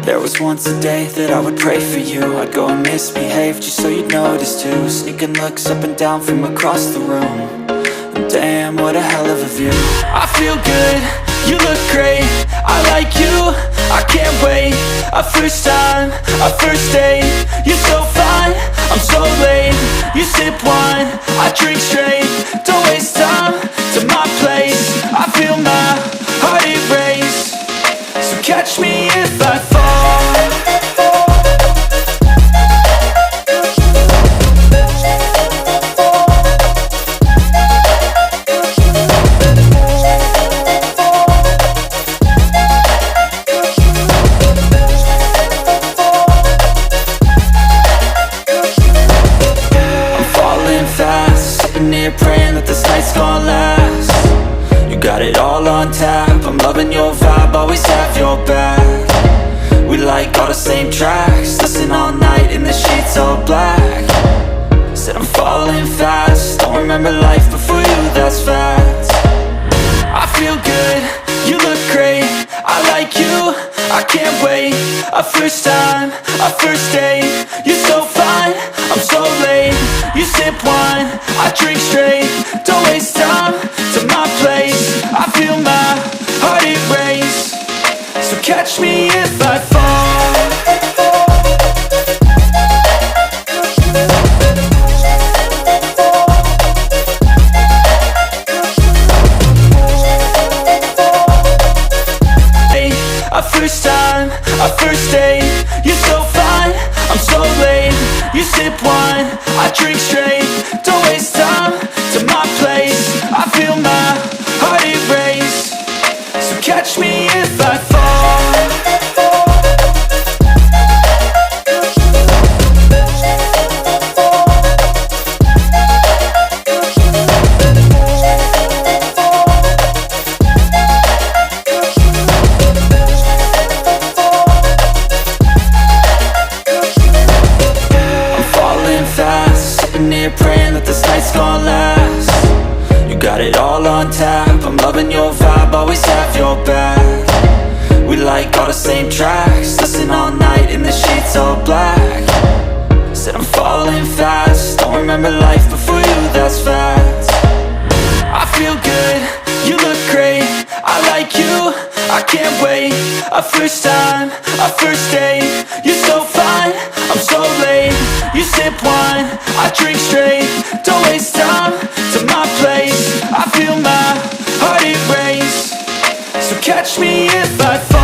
There was once a day that I would pray for you. I'd go and misbehave just so you'd notice too. Sneaking looks up and down from across the room. And damn, what a hell of a view. I feel good, you look great, I like you, I can't wait. A first time, a first date. You're so fine, I'm so late. You sip wine, I drink straight. Don't waste time to my place. I feel my heart erase. So catch me if I fall. Praying that this night's gonna last. You got it all on tap, I'm loving your vibe, always have your back. We like all the same tracks, listen all night in the sheets all black. Said I'm falling fast, don't remember life before you, that's fact. I feel good, you look great, I like you, I can't wait. A first time, a first date. You're so fine, I'm so late. You sip wine, I drink straight. Don't waste time to my place. I feel my heart erase. So catch me if I fall. A first time, a first date. You're so fine, I'm so late. You sip wine, I drink straight. Don't waste time to my place. I feel my heart erase. So catch me if I fall. Praying that this night's gonna last. You got it all on tap, I'm loving your vibe, always have your back. We like all the same tracks, listen all night in the sheets all black. Said I'm falling fast, don't remember life before you, that's fact. I feel good, you look great, I like you, I can't wait. A first time, a first date. You're so fine, I'm so late. You sip wine, I drink straight. Don't waste time to my place. I feel my heart erase. So catch me if I fall.